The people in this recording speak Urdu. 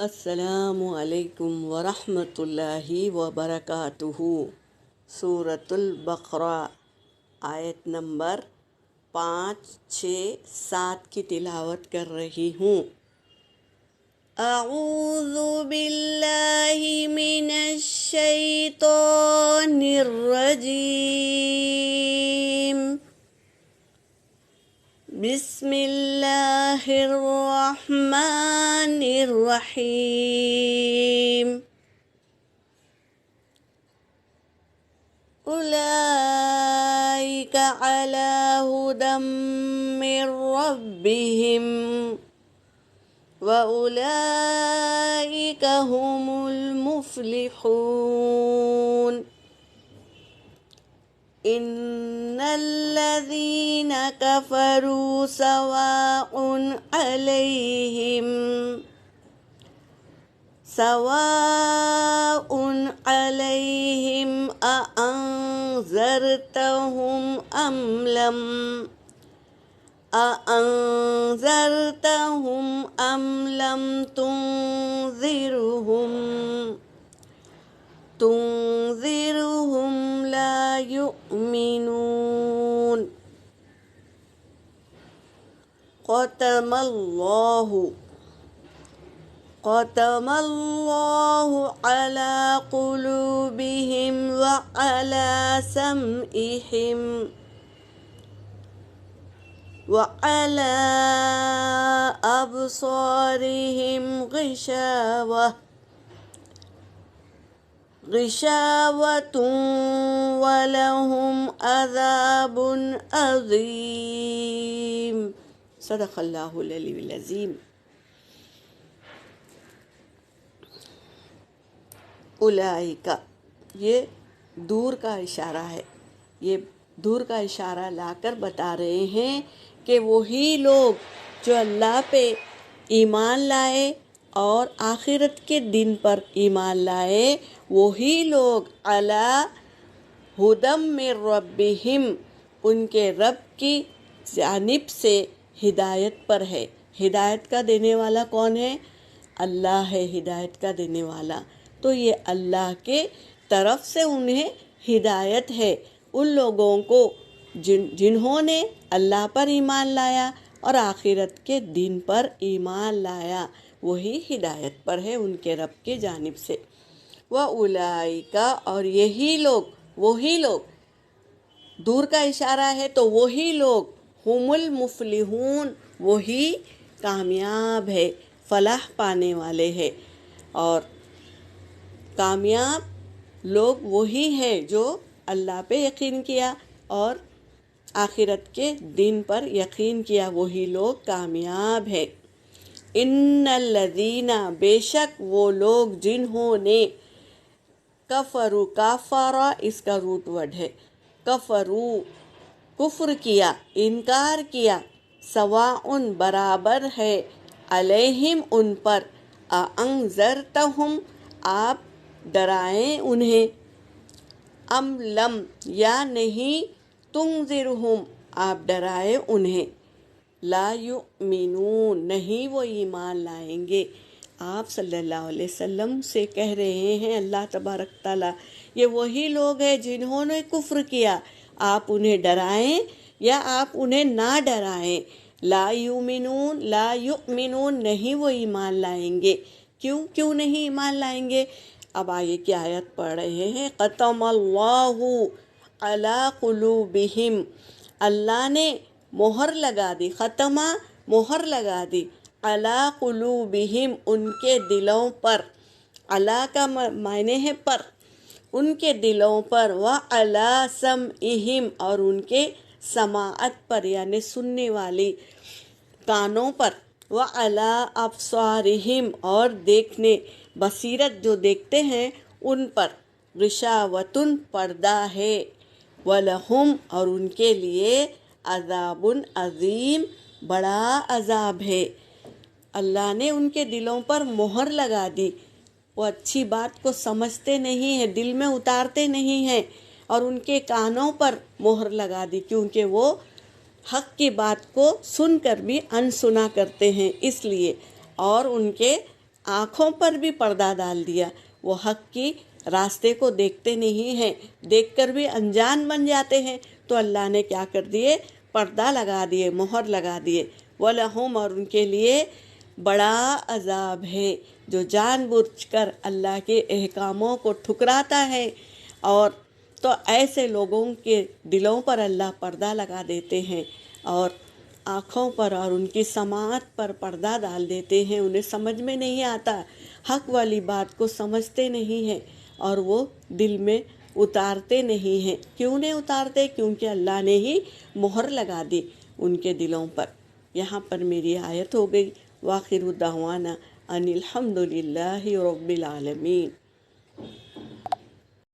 السلام علیکم ورحمۃ اللہ وبرکاتہ۔ سورۃ البقرہ آیت نمبر 5، 6، 7 کی تلاوت کر رہی ہوں۔ اعوذ باللہ من الشیطان الرجیم، بسم اللہ الرحمن الرحیم۔ اولئک علی ھدی من ربہم واولئک ھم المفلحون۔ ان الذین کفروا سواء علیہم أأنذرتهم أم لم تنذرهم لا يؤمنون۔ ختم اللہ على قلوبهم وعلى سمعهم وعلى أبصارهم غشاوة ولهم عذاب عظیم۔ صدق اللہ العلی العظیم۔ اولئک، یہ دور کا اشارہ ہے، یہ دور کا اشارہ لا کر بتا رہے ہیں کہ وہی لوگ جو اللہ پہ ایمان لائے اور آخرت کے دن پر ایمان لائے، وہی لوگ علی ھدی من ربہم، ان کے رب کی جانب سے ہدایت پر ہے۔ ہدایت کا دینے والا کون ہے؟ اللہ ہے ہدایت کا دینے والا۔ تو یہ اللہ کے طرف سے انہیں ہدایت ہے، ان لوگوں کو جنہوں نے اللہ پر ایمان لایا اور آخرت کے دن پر ایمان لایا، وہی ہدایت پر ہے ان کے رب کی جانب سے۔ وَأُولَئِكَ، اور یہی لوگ، وہی لوگ، دور کا اشارہ ہے تو وہی لوگ، ہم المفلحون، وہی کامیاب ہے، فلاح پانے والے ہیں۔ اور کامیاب لوگ وہی ہے جو اللہ پہ یقین کیا اور آخرت کے دن پر یقین کیا، وہی لوگ کامیاب ہے۔ ان الذین، بے شک وہ لوگ جنہوں نے کفروا، کافرا اس کا روٹ ورڈ ہے، کفروا کفر کیا، انکار کیا، سواء برابر ہے، علیہم ان پر، اانذرتہم آپ ڈرائیں انہیں، ام لم یا نہیں، تنذرہم آپ ڈرائیں انہیں، لا یؤمنون نہیں وہ ایمان لائیں گے۔ آپ صلی اللہ علیہ وسلم سے کہہ رہے ہیں اللہ تبارک تعالیٰ، یہ وہی لوگ ہیں جنہوں نے کفر کیا، آپ انہیں ڈرائیں یا آپ انہیں نہ ڈرائیں۔ لا یؤمنون نہیں وہ ایمان لائیں گے۔ کیوں نہیں ایمان لائیں گے؟ اب آگے کی آیت پڑھ رہے ہیں۔ ختم اللہ علی قلوبہم، اللہ نے مہر لگا دی، ختمہ مہر لگا دی، علی قلوبہم ان کے دلوں پر، علی کا معنی ہے پر، ان کے دلوں پر، وعلی سمعہم اور ان کے سماعت پر یعنی سننے والی کانوں پر، وعلی ابصارہم اور دیکھنے بصیرت جو دیکھتے ہیں ان پر، غشاوۃ پردہ ہے، وَلَهُمْ اور ان کے لیے، عذاب عظیم بڑا عذاب ہے۔ اللہ نے ان کے دلوں پر مہر لگا دی، وہ اچھی بات کو سمجھتے نہیں ہیں، دل میں اتارتے نہیں ہیں، اور ان کے کانوں پر مہر لگا دی کیونکہ وہ حق کی بات کو سن کر بھی انسنا کرتے ہیں اس لیے، اور ان کے آنکھوں پر بھی پردہ ڈال دیا، وہ حق کی راستے کو دیکھتے نہیں ہیں، دیکھ کر بھی انجان بن جاتے ہیں، تو اللہ نے کیا کر دیے؟ پردہ لگا دیے، مہر لگا دیے۔ وَلَهُمْ، اور ان کے لیے بڑا عذاب ہے جو جان بوجھ کر اللہ کے احکاموں کو ٹھکراتا ہے، اور تو ایسے لوگوں کے دلوں پر اللہ پردہ لگا دیتے ہیں اور آنکھوں پر اور ان کی سماعت پر پردہ ڈال دیتے ہیں، انہیں سمجھ میں نہیں آتا، حق والی بات کو سمجھتے نہیں ہیں اور وہ دل میں اتارتے نہیں ہیں۔ کیوں نہیں اتارتے؟ کیونکہ اللہ نے ہی مہر لگا دی ان کے دلوں پر۔ یہاں پر میری آیت ہو گئی۔ وآخر دعوانا ان الحمد للہ رب العالمین۔